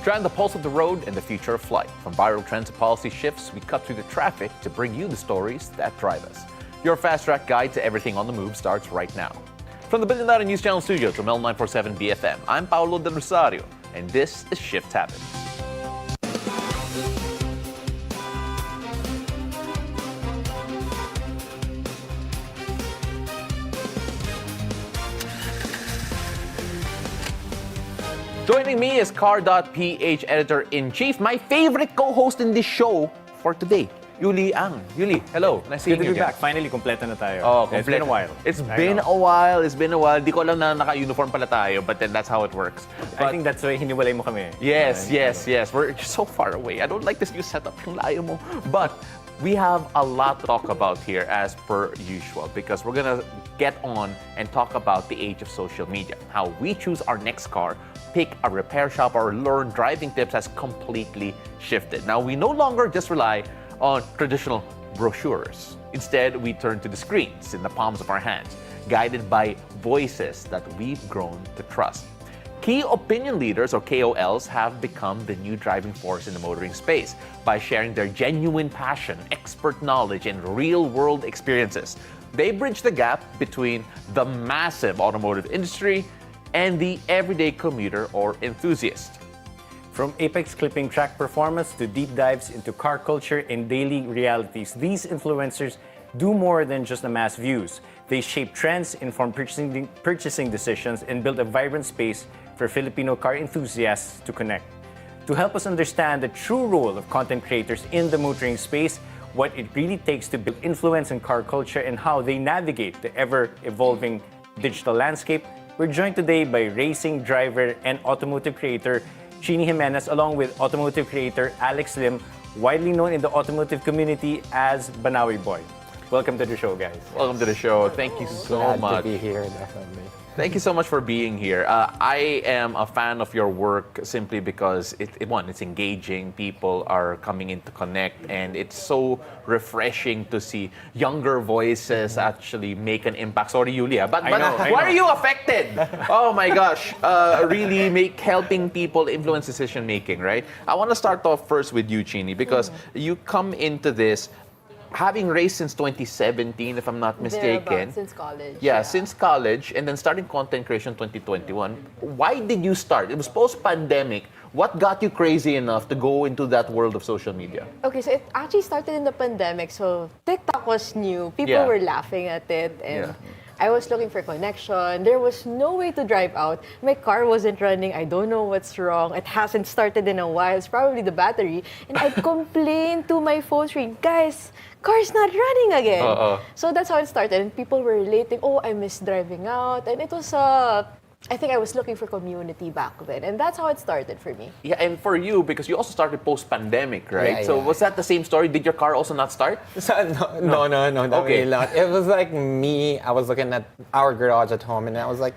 Try on the pulse of the road and the future of flight. From viral trends to policy shifts, we cut through the traffic to bring you the stories that drive us. Your fast-track guide to everything on the move starts right now. From the Billion Dollar News Channel studio to Mel 947 BFM, I'm Paolo del Rosario, and this is Shift Happens. Joining me is Car.ph Editor-in-Chief, my favorite co-host in this show for today, Yuli Ang. Yuli, hello. Nice seeing you again. Back. Finally, kompleto na tayo. Oh, it's been a while. It's been a while. Di ko alam na naka-uniform pala tayo, but then that's how it works. But I think that's why hiniwalay mo kami. Yes. We're just so far away. I don't like this new setup, yung layo mo. But we have a lot to talk about here as per usual because we're gonna get on and talk about the age of social media. How we choose our next car, pick a repair shop, or learn driving tips has completely shifted. Now, we no longer just rely on traditional brochures. Instead, we turn to the screens in the palms of our hands, guided by voices that we've grown to trust. Key opinion leaders, or KOLs, have become the new driving force in the motoring space by sharing their genuine passion, expert knowledge, and real-world experiences. They bridge the gap between the massive automotive industry and the everyday commuter or enthusiast. From apex clipping track performance to deep dives into car culture and daily realities, these influencers do more than just amass views. They shape trends, inform purchasing decisions, and build a vibrant space for Filipino car enthusiasts to connect. To help us understand the true role of content creators in the motoring space, what it really takes to build influence in car culture, and how they navigate the ever-evolving digital landscape, we're joined today by racing driver and automotive creator Chenee Jimenez, along with automotive creator Alex Lim, widely known in the automotive community as BanaweBoy. Welcome to the show, guys. Welcome to the show. Thank you so Glad much. to be here, definitely. Thank you so much for being here. I am a fan of your work simply because it's engaging. People are coming in to connect, and it's so refreshing to see younger voices actually make an impact. Sorry, Yulia, but I know. Why are you affected? Oh my gosh, really helping people influence decision making, right? I want to start off first with you, Chenee, because you come into this having raced since 2017, if I'm not mistaken. Since college. Yeah, since college, and then starting content creation 2021. Why did you start? It was post-pandemic. What got you crazy enough to go into that world of social media? Okay, so it actually started in the pandemic. So TikTok was new. People were laughing at it. And I was looking for connection. There was no way to drive out. My car wasn't running. I don't know what's wrong. It hasn't started in a while. It's probably the battery. And I'd complain to my phone screen, guys, car's not running again. So that's how it started. And people were relating, oh, I miss driving out. And it was, I think I was looking for community back then. And that's how it started for me. Yeah, and for you, because you also started post-pandemic, right? Yeah, so yeah. was that the same story? Did your car also not start? No, Okay. really not. It was like me, I was looking at our garage at home, and I was like,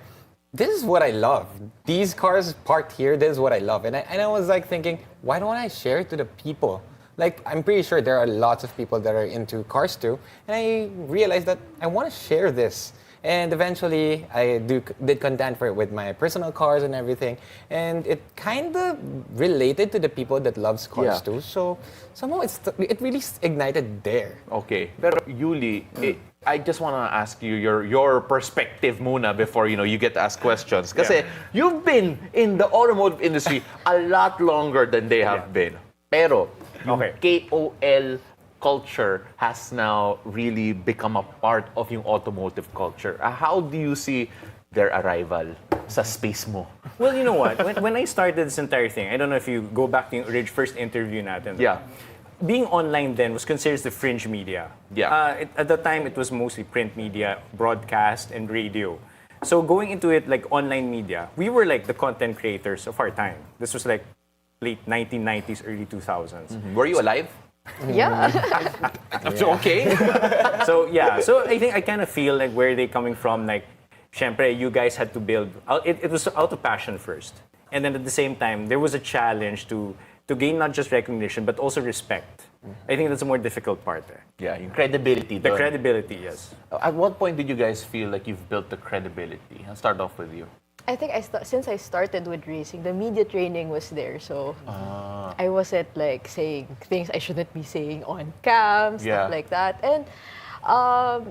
this is what I love. These cars parked here, this is what I love. And I was like thinking, why don't I share it to the people? Like, I'm pretty sure there are lots of people that are into cars too. And I realized that I want to share this. And eventually, I did content for it with my personal cars and everything. And it kind of related to the people that loves cars too. So somehow it really ignited there. Okay. Pero Yuli, I just want to ask you your perspective muna before you get to ask questions. Kasi you've been in the automotive industry a lot longer than they have been. Pero yung KOL culture has now really become a part of yung automotive culture. How do you see their arrival sa space mo? Well, you know what? When I started this entire thing, I don't know if you go back to the first interview natin. Yeah. Being online then was considered the fringe media. Yeah. At the time, it was mostly print media, broadcast, and radio. So going into it like online media, we were like the content creators of our time. This was like late 1990s, early 2000s. Were you alive? Yeah. Okay. So I think I kind of feel like where they're coming from, like, syempre, you guys had to build, it was out of passion first. And then at the same time, there was a challenge to gain not just recognition, but also respect. I think that's a more difficult part there. Yeah, yung credibility. The credibility, yes. At what point did you guys feel like you've built the credibility? I'll start off with you. I think since I started with racing, the media training was there. So I wasn't like saying things I shouldn't be saying on cam, stuff like that. And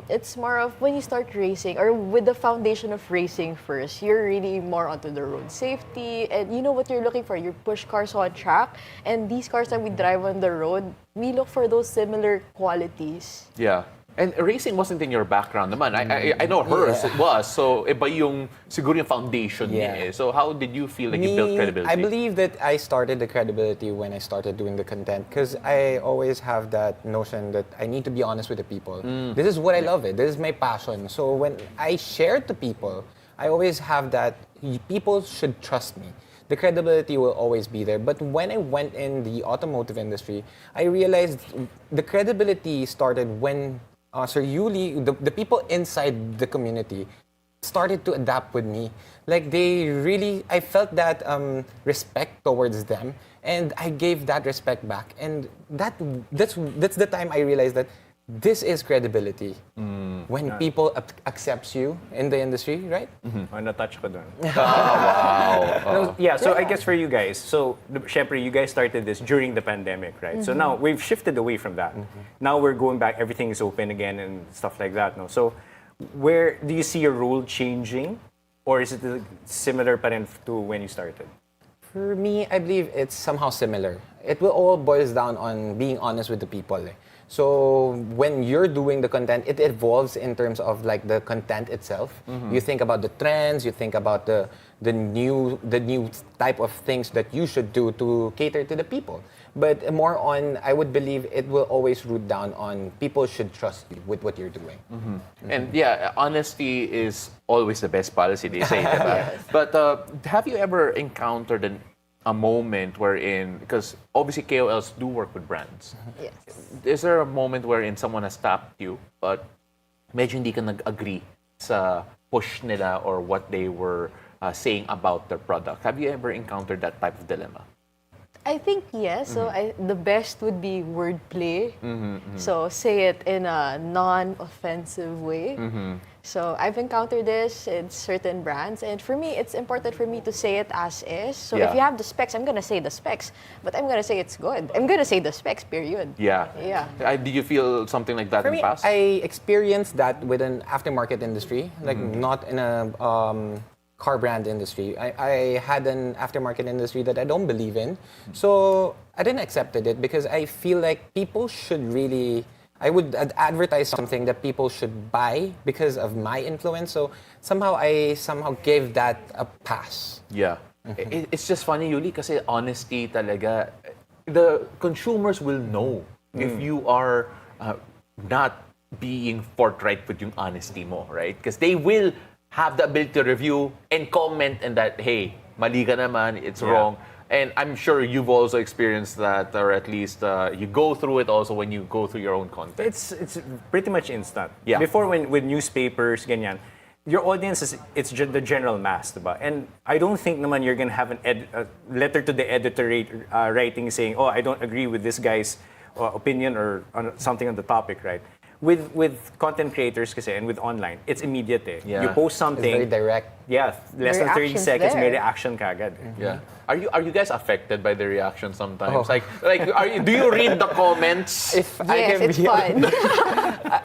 it's more of when you start racing or with the foundation of racing first, you're really more onto the road safety and you know what you're looking for. You push cars on track, and these cars that we drive on the road, we look for those similar qualities. Yeah. And racing wasn't in your background naman. I know hers, it was. So, iba yung, siguro yung foundation niya eh. So, how did you feel like you built credibility? I believe that I started the credibility when I started doing the content because I always have that notion that I need to be honest with the people. This is what I love it. This is my passion. So, when I share it to people, I always have that people should trust me. The credibility will always be there. But when I went in the automotive industry, I realized the credibility started when Sir Yuli, the people inside the community started to adapt with me. Like I felt that respect towards them, and I gave that respect back. And that's the time I realized that this is credibility. When people accepts you in the industry, right? Na-touch ko dun. Wow. Yeah, so I guess for you guys, so syempre you guys started this during the pandemic, right? So now we've shifted away from that. Now we're going back, everything is open again and stuff like that. No? So where do you see your role changing? Or is it similar pa rin to when you started? For me, I believe it's somehow similar. It will all boils down on being honest with the people. So when you're doing the content, it evolves in terms of like the content itself. You think about the trends, you think about the new type of things that you should do to cater to the people. But more on, I would believe it will always root down on people should trust you with what you're doing. And yeah, honesty is always the best policy, they say. Yes. But have you ever encountered a moment wherein, because obviously KOLs do work with brands. Yes. Is there a moment wherein someone has tapped you, but medyo hindi ka nag-agree sa push nila or what they were saying about their product? Have you ever encountered that type of dilemma? I think yes. So the best would be wordplay. So say it in a non-offensive way. So I've encountered this in certain brands, and for me, it's important for me to say it as is. So if you have the specs, I'm gonna say the specs, but I'm gonna say it's good. I'm gonna say the specs, period. Yeah. Yeah. Did you feel something like that For in me, the past? I experienced that with an aftermarket industry, like not in a car brand industry. I had an aftermarket industry that I don't believe in. So I didn't accept it because I feel like people should really, I would advertise something that people should buy because of my influence. So I somehow gave that a pass. Yeah. It's just funny, Yuli, kasi honesty talaga. The consumers will know if you are not being forthright with yung honesty mo, right? Because they will have the ability to review and comment and that, hey, mali ka naman, it's wrong. And I'm sure you've also experienced that, or at least you go through it also when you go through your own content. It's pretty much instant. Yeah. Before, when with newspapers, ganyan, your audience it's the general mass, diba? And I don't think naman you're gonna have a letter to the editor writing saying, oh, I don't agree with this guy's opinion or on something on the topic, right? With content creators kasi and with online, it's immediate eh. Yeah. You post something. It's very direct. Yeah, less than 30 reaction's seconds, there. may reaction kagad. Yeah. Are you guys affected by the reaction sometimes? Like do you read the comments? If I Yes, can it's be fun.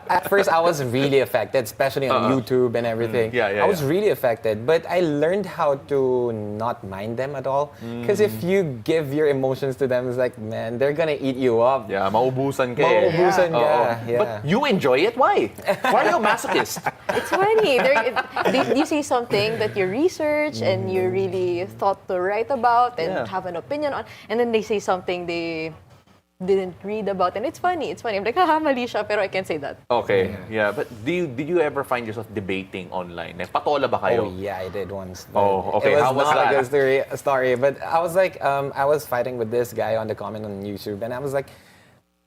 At first, I was really affected, especially on YouTube and everything. I was really affected, but I learned how to not mind them at all. Because if you give your emotions to them, it's like, man, they're gonna eat you up. Yeah, maubusan ka eh. Maubusan ka. Oo. But you enjoy it? Why? Why are you a masochist? It's funny. You see something that you research and you really thought to write about and have an opinion on, and then they say something they didn't read about, and it's funny. I'm like, haha, mali siya, pero I can't say that. Okay, yeah. But did you ever find yourself debating online? Patola ba kayo? Oh yeah, I did once. Oh, okay. It was How was not that? a good story, but I was like, I was fighting with this guy on the comment on YouTube, and I was like,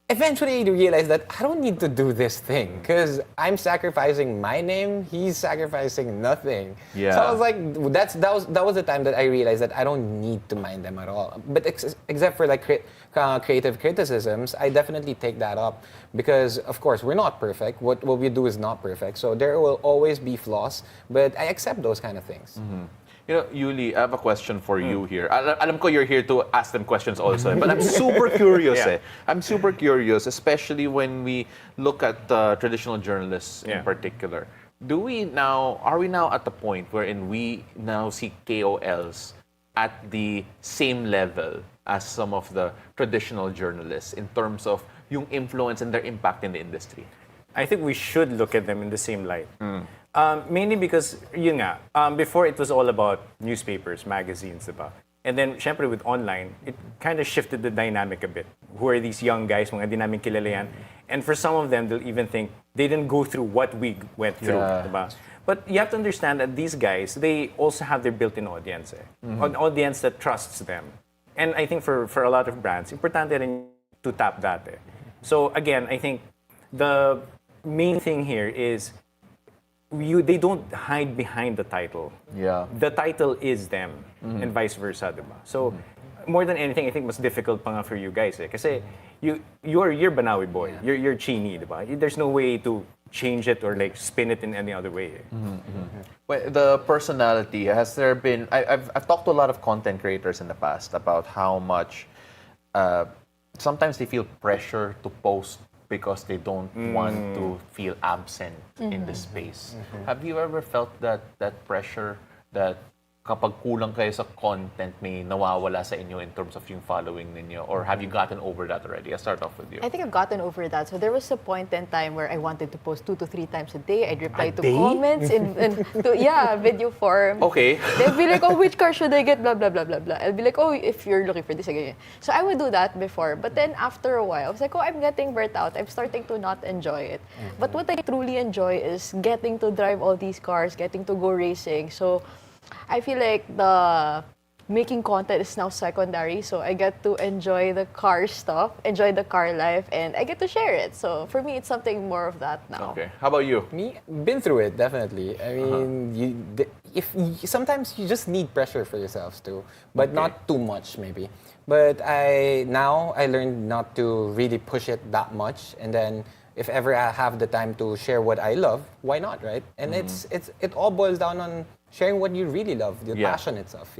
eventually I realized that I don't need to do this thing because I'm sacrificing my name. He's sacrificing nothing. Yeah. So I was like, that was the time that I realized that I don't need to mind them at all. But except for like creative criticisms, I definitely take that up because of course we're not perfect. What we do is not perfect. So there will always be flaws, but I accept those kind of things. You know, Yuli, I have a question for you here. Alam ko you're here to ask them questions also, but I'm super curious. I'm super curious, especially when we look at traditional journalists in particular. Are we now at the point wherein we now see KOLs at the same level as some of the traditional journalists in terms of yung influence and their impact in the industry? I think we should look at them in the same light. Mainly because, yun nga, before it was all about newspapers, magazines, diba? And then, syempre, with online, it kind of shifted the dynamic a bit. Who are these young guys, mga di namin kilala yan? And for some of them, they'll even think they didn't go through what we went through, diba? But you have to understand that these guys, they also have their built-in audience, an audience that trusts them. And I think for a lot of brands, importante rin to tap that. So again, I think the main thing here is they don't hide behind the title. Yeah. The title is them, and vice versa, diba? So, more than anything, I think mas difficult pa nga for you guys. Kasi you're BanaweBoy, you're Chenee, diba? There's no way to change it or like spin it in any other way. Well, the personality, has there been... I've talked to a lot of content creators in the past about how much sometimes they feel pressure to post because they don't want to feel absent in the space. Have you ever felt that pressure that kapag kulang kayo sa content, may nawawala sa inyo in terms of yung following ninyo? Or have you gotten over that already? I'll start off with you. I think I've gotten over that. So there was a point in time where I wanted to post 2 to 3 times a day. I'd reply to comments in video form. Okay. They'd be like, oh, which car should I get? Blah, blah, blah, blah, blah. I'll be like, oh, if you're looking for this, again. So I would do that before. But then after a while, I was like, oh, I'm getting burnt out. I'm starting to not enjoy it. But what I truly enjoy is getting to drive all these cars, getting to go racing. So I feel like the making content is now secondary, so I get to enjoy the car stuff, enjoy the car life, and I get to share it. So for me, it's something more of that now. Okay. How about you? Me, been through it, definitely. I mean, sometimes you just need pressure for yourselves too, but not too much maybe. But I learned not to really push it that much, and then if ever I have the time to share what I love, why not, right? And it all boils down on sharing what you really love, the passion itself.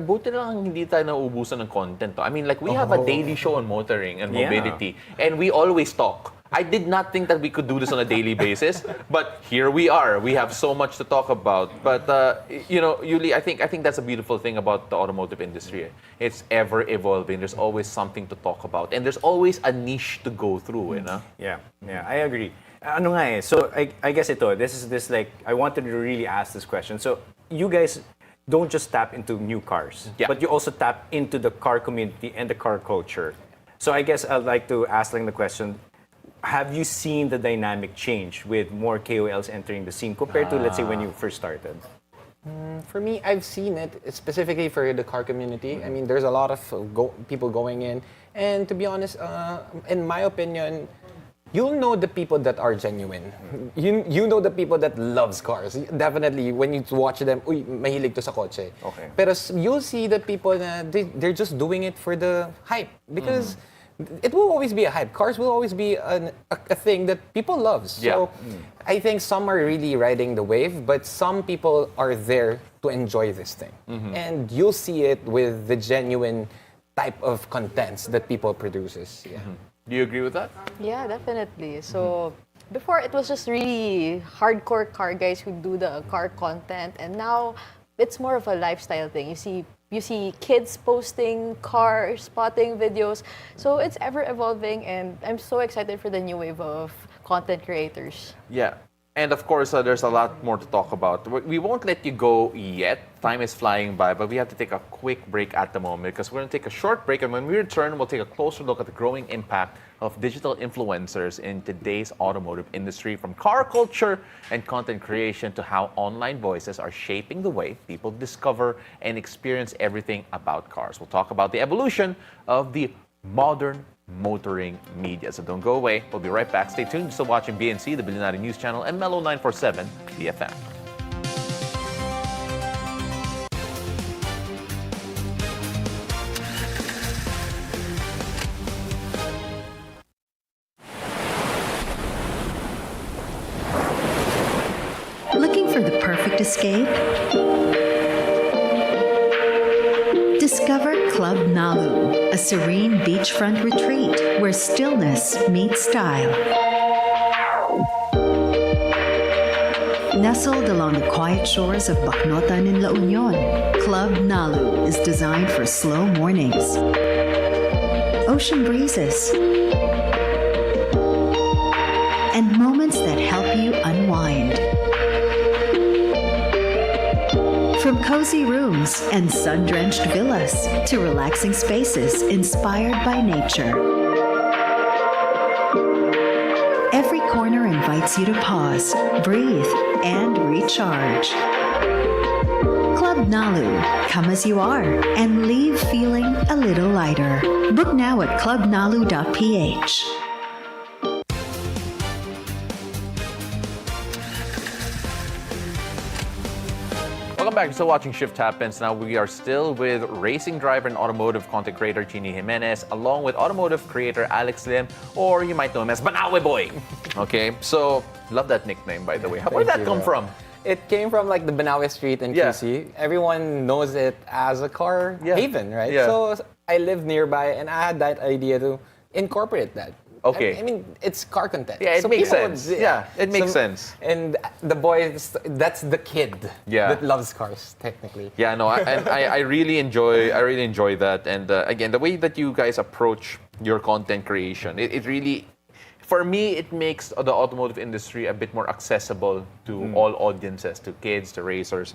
Buti lang hindi tayo nauubusan ng content. I mean, like, we have a daily show on motoring and mobility, and we always talk. I did not think that we could do this on a daily basis, but here we are. We have so much to talk about. But, you know, Yuli, I think that's a beautiful thing about the automotive industry. It's ever evolving. There's always something to talk about, and there's always a niche to go through, you know? Yeah, I agree. Ano nga eh, so I guess this like, I wanted to really ask this question. So, you guys don't just tap into new cars, but you also tap into the car community and the car culture. So I guess I'd like to ask the question, have you seen the dynamic change with more KOLs entering the scene compared to, let's say, when you first started? For me, I've seen it specifically for the car community. I mean, there's a lot of people going in. And to be honest, in my opinion, you'll know the people that are genuine. You know the people that loves cars. Definitely, when you watch them, uy, mahilig to sa kotse. Okay. Pero you'll see the people that they're just doing it for the hype. Because it will always be a hype. Cars will always be a thing that people love. So I think some are really riding the wave, but some people are there to enjoy this thing. And you'll see it with the genuine type of contents that people produces. Do you agree with that? Yeah, definitely. So before it was just really hardcore car guys who do the car content, and now it's more of a lifestyle thing. You see kids posting car spotting videos. So it's ever evolving, and I'm so excited for the new wave of content creators. Yeah. And of course, there's a lot more to talk about. We won't let you go yet. Time is flying by, but we have to take a quick break at the moment because we're going to take a short break. And when we return, we'll take a closer look at the growing impact of digital influencers in today's automotive industry, from car culture and content creation to how online voices are shaping the way people discover and experience everything about cars. We'll talk about the evolution of the modern motoring media. So don't go away. We'll be right back. Stay tuned. You're still watching BNC, the Billionaire News Channel, and Mellow 947 BFM. Looking for the perfect escape? Discover Club Nalu, a serene beachfront retreat where stillness meets style. Nestled along the quiet shores of Bacnotan in La Union, Club Nalu is designed for slow mornings, ocean breezes, and moments that help you unwind. From cozy rooms and sun-drenched villas to relaxing spaces inspired by nature. Every corner invites you to pause, breathe, and recharge. Club Nalu, come as you are and leave feeling a little lighter. Book now at clubnalu.ph. Welcome back. You're still watching Shift Happens. Now we are still with racing driver and automotive content creator Chenee Jimenez, along with automotive creator Alex Lim, or you might know him as BanaweBoy. Okay, so love that nickname, by the way. Where did that come from? It came from like the Banawe Street in QC. Everyone knows it as a car haven, right? Yeah. So I live nearby and I had that idea to incorporate that. Okay. I mean, it's car content. Yeah, it makes people sense. Yeah, it makes sense. And the boy, that's the kid that loves cars, technically. Yeah, no, I really enjoy that. And again, the way that you guys approach your content creation, it really, for me, it makes the automotive industry a bit more accessible to all audiences, to kids, to racers,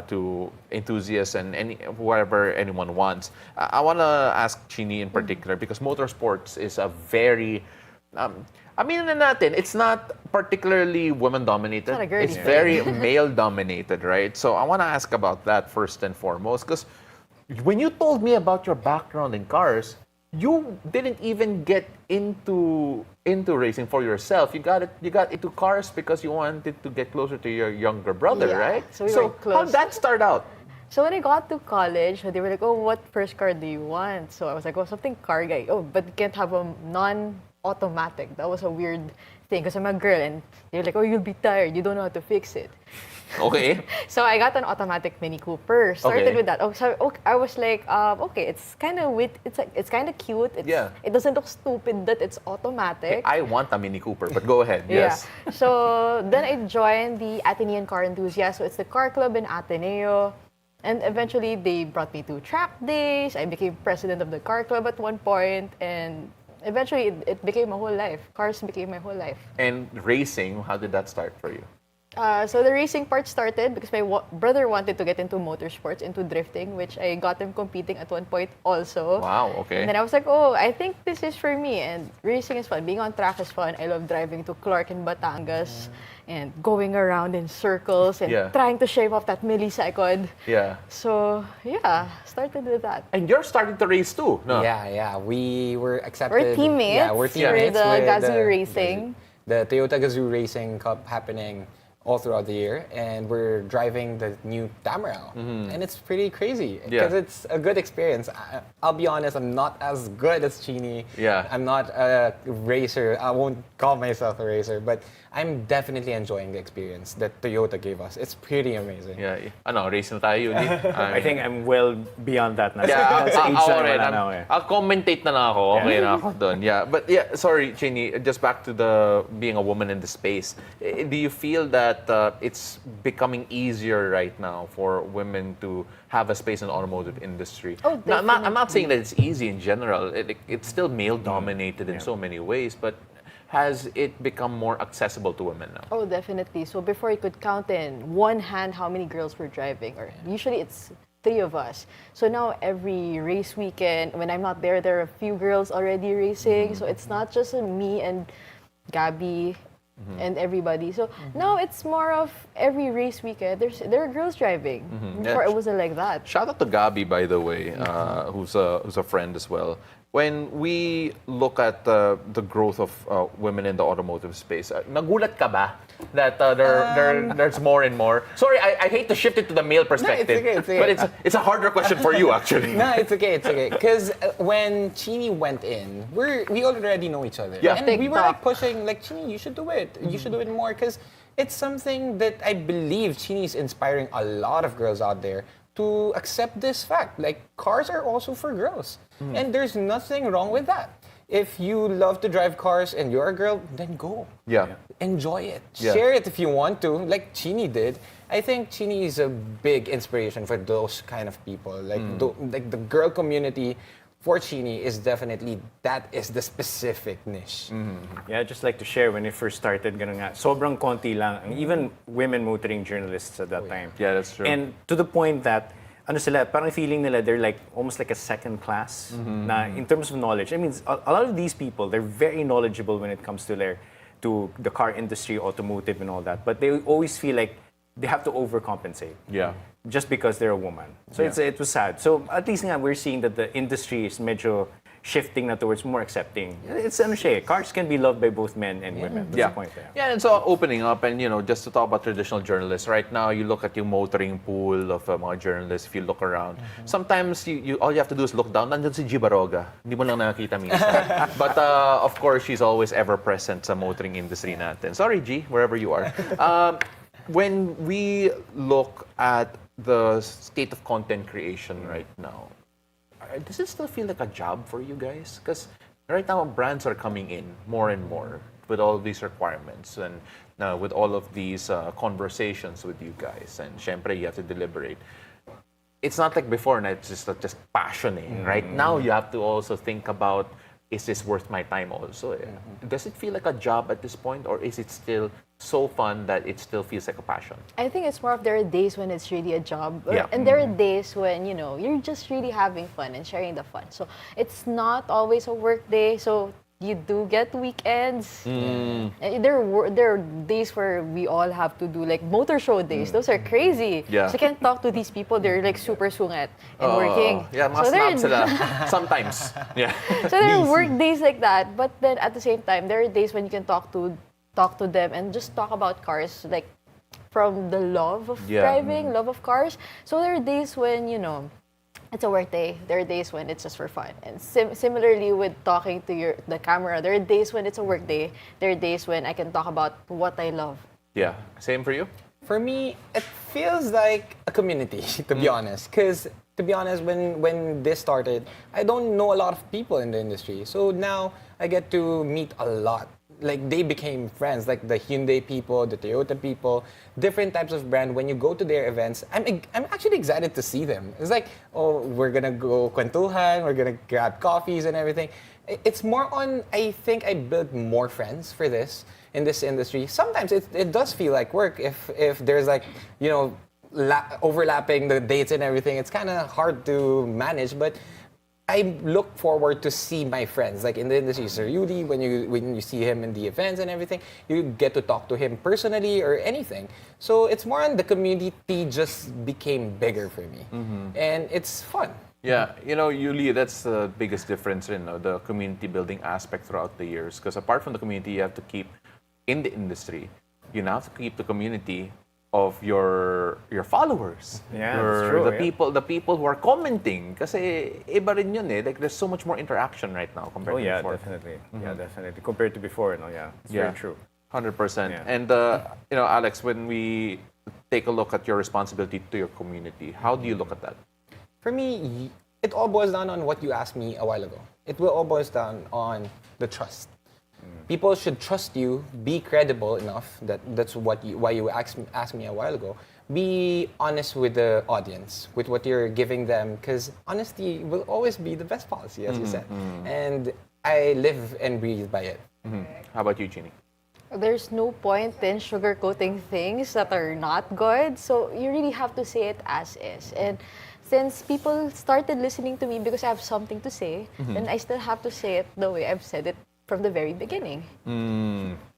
to enthusiasts, and whatever anyone wants. I want to ask Chenee in particular, because motorsports is a very, it's not particularly women-dominated. It's very male-dominated, right? So I want to ask about that first and foremost, because when you told me about your background in cars, you didn't even get into racing for yourself. You got into cars because you wanted to get closer to your younger brother, right? So we were close. How'd that start out? So when I got to college, they were like, "Oh, what first car do you want?" So I was like, "Oh, something car guy." Oh, but you can't have a non-automatic. That was a weird thing because I'm a girl, and they're like, "Oh, you'll be tired. You don't know how to fix it." Okay. So I got an automatic Mini Cooper. Started with that. I was like, okay, it's kind of it's kind of cute. It doesn't look stupid that it's automatic. I want a Mini Cooper, but go ahead. Yes. So then I joined the Atenean Car Enthusiasts. So it's the car club in Ateneo. And eventually they brought me to track days. I became president of the car club at one point, and eventually it became my whole life. Cars became my whole life. And racing, how did that start for you? So the racing part started because my brother wanted to get into motorsports, into drifting, which I got him competing at one point also. Wow, okay. And then I was like, oh, I think this is for me. And racing is fun. Being on track is fun. I love driving to Clark and Batangas and going around in circles and trying to shave off that millisecond. Yeah. So, started with that. And you're starting to race too, no? Yeah. We were accepted. We're teammates. Yeah, we're teammates. For the with Gazoo Racing. The Toyota Gazoo Racing Cup happening all throughout the year, and we're driving the new Tamaraw, and it's pretty crazy because it's a good experience. I'll be honest, I'm not as good as Chenee. Yeah. I'm not a racer. I won't call myself a racer, but I'm definitely enjoying the experience that Toyota gave us. It's pretty amazing. Yeah. Ano, race na tayo. I think I'm well beyond that now. Yeah, Sa age ako na rin. wala na ako eh. I'll commentate na lang ako. Okay na ako doon. Yeah. But yeah, sorry, Chenee, just back to the being a woman in the space. Do you feel that it's becoming easier right now for women to have a space in the automotive industry? Oh, definitely. I'm not saying that it's easy in general. It's still male-dominated in so many ways, but has it become more accessible to women now? Oh, definitely. So before you could count in one hand how many girls were driving, or usually it's 3 of us. So now every race weekend, when I'm not there, there are a few girls already racing. So it's not just me and Gabby and everybody. So now it's more of every race weekend, there are girls driving. Before it wasn't like that. Shout out to Gabi, by the way, who's a friend as well. When we look at the growth of women in the automotive space, nagulat ka ba that there's more and more? Sorry, I hate to shift it to the male perspective, it's okay. But it's a harder question for you, actually. No, it's okay. Because when Chenee went in, we already know each other. Yeah. And we were like pushing, like, Chenee, you should do it. You should do it more. Because it's something that I believe Chenee's inspiring a lot of girls out there to accept this fact. Like, cars are also for girls. And there's nothing wrong with that. If you love to drive cars and you're a girl, then go. Yeah. Enjoy it. Yeah. Share it if you want to, like Chenee did. I think Chenee is a big inspiration for those kind of people. Like, like the girl community for Chenee is definitely, that is the specific niche. Yeah, I'd just like to share when it first started, ganun nga, sobrang konti lang, even women motoring journalists at that time. Yeah, that's true. And to the point that, ano sila, parang feeling nila they're like almost like a second class na in terms of knowledge. I mean, a lot of these people, they're very knowledgeable when it comes to the car industry, automotive and all that, but they always feel like they have to overcompensate. Yeah. Just because they're a woman. So it was sad. So at least nga, we're seeing that the industry is medyo shifting na towards more accepting. It's ano siya, cars can be loved by both men and women. That's the point there. Yeah, and so opening up, and just to talk about traditional journalists, right now you look at yung motoring pool of mga journalists, if you look around, sometimes you all you have to do is look down, nandun si G Baroga. Hindi mo lang nakakita minsan. But of course, she's always ever present sa motoring industry natin. Sorry, G, wherever you are. When we look at the state of content creation right now, does it still feel like a job for you guys? Because right now, brands are coming in more and more with all these requirements and with all of these conversations with you guys. And syempre, you have to deliberate. It's not like before, na it's just passion. Right now, you have to also think about, is this worth my time also? Does it feel like a job at this point, or is it still so fun that it still feels like a passion? I think it's more of there are days when it's really a job. Yeah. And there are days when, you're just really having fun and sharing the fun. So it's not always a work day. So you do get weekends. And there are days where we all have to do like motor show days. Those are crazy. Yeah. So you can't talk to these people. They're like super sungat and working. Yeah, mga so snob sila. Sometimes. Yeah. So there are work days like that. But then at the same time, there are days when you can talk to them and just talk about cars, like from the love of driving, love of cars. So there are days when, it's a work day. There are days when it's just for fun. And similarly with talking to the camera, there are days when it's a work day. There are days when I can talk about what I love. Yeah. Same for you? For me, it feels like a community, to be honest. Because, to be honest, when this started, I don't know a lot of people in the industry. So now I get to meet a lot. Like, they became friends, like the Hyundai people, the Toyota people, different types of brand. When you go to their events, I'm actually excited to see them. It's like, oh, we're gonna go kwentuhan, we're gonna grab coffees and everything. It's more on, I think I built more friends for this, in this industry. Sometimes it does feel like work if there's like, overlapping the dates and everything. It's kind of hard to manage, but I look forward to see my friends, like in the industry, Sir Yudi, when you see him in the events and everything, you get to talk to him personally or anything. So it's more on the community just became bigger for me. And it's fun. Yeah, Yuli, that's the biggest difference in the community building aspect throughout the years. Because apart from the community you have to keep in the industry, you now have to keep the community of your followers. Yeah, that's true, The people who are commenting. Kasi iba rin yun eh. Like, there's so much more interaction right now compared to before. Definitely. Yeah, definitely. Compared to before, it's very true. 100%. Yeah. And, Alex, when we take a look at your responsibility to your community, how do you look at that? For me, it all boils down on what you asked me a while ago. It will all boils down on the trust. People should trust you, be credible enough, that's why you asked me a while ago. Be honest with the audience, with what you're giving them, because honesty will always be the best policy, as you said. And I live and breathe by it. How about you, Chenee? There's no point in sugarcoating things that are not good. So you really have to say it as is. And since people started listening to me because I have something to say, then I still have to say it the way I've said it from the very beginning.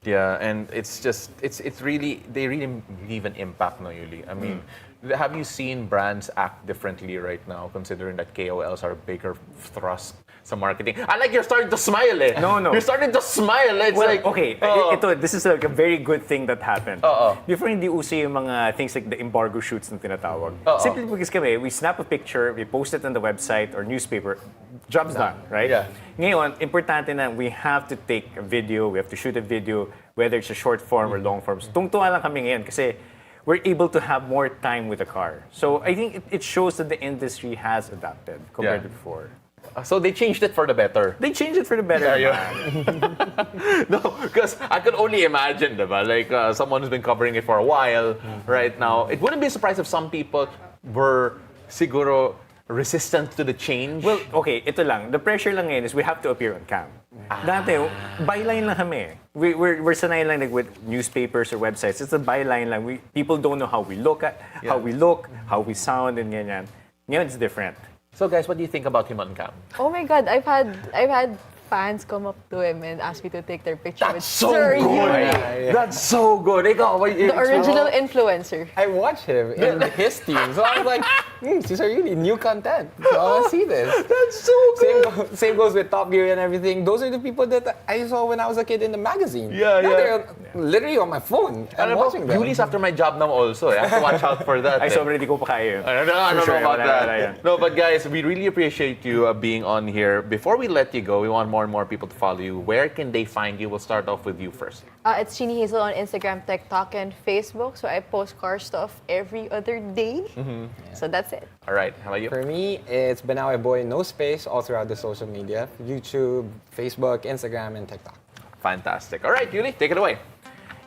Yeah, and it's really, they really leave an impact, no, Yuli? I mean, have you seen brands act differently right now, considering that KOLs are a bigger thrust sa marketing? I like you're starting to smile eh. No. You're starting to smile. It's Well, like, okay, this is like a very good thing that happened. Before hindi uso yung mga things like the embargo shoots na tinatawag. Simply because kami, we snap a picture, we post it on the website or newspaper, job's done, right? Yeah. Ngayon, importante na we have to take a video, we have to shoot a video, whether it's a short form or long form. Tungtungan lang kami ngayon kasi we're able to have more time with the car. So I think it shows that the industry has adapted compared to before. So they changed it for the better. They changed it for the better. No, because I could only imagine, diba? Like someone who's been covering it for a while right now. It wouldn't be a surprise if some people were siguro resistant to the change. Well, okay, ito lang. The pressure lang ngayon is we have to appear on cam. Dati, byline lang kami. We're sanay lang like with newspapers or websites. It's a byline lang. People don't know how we look, how we sound, and ganyan. Ngayon, it's different. So guys, what do you think about him on cam? Oh my God, I've had fans come up to him and ask me to take their picture with That's so Sir good. Yuri, That's so good. the original influencer. I watch him in his team, so I was like, these are really new content. So I want to see this. That's so good. Same goes with Top Gear and everything. Those are the people that I saw when I was a kid in the magazine. Yeah, Now yeah. they're literally on my phone. I'm watching them. Yuli's after my job now also. I have to watch out for that. Ay, sobrang di ko pa kaya yun. I don't know For sure, about wala, that. wala yan. No, but guys, we really appreciate you being on here. Before we let you go, we want more and more people to follow you. Where can they find you? We'll start off with you first. It's Chenee Hazel on Instagram, TikTok, and Facebook. So I post car stuff every other day. So that's it. All right, how about you? For me, it's BanaweBoy, no space, all throughout the social media. YouTube, Facebook, Instagram, and TikTok. Fantastic. All right, Yuli, take it away.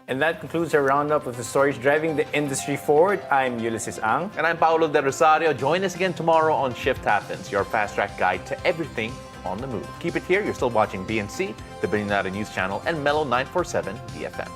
And that concludes our roundup of the stories driving the industry forward. I'm Ulysses Ang. And I'm Paolo del Rosario. Join us again tomorrow on Shift Happens, your fast-track guide to everything on the move. Keep it here. You're still watching BNC, the Billionaire News Channel, and Mellow 947 BFM.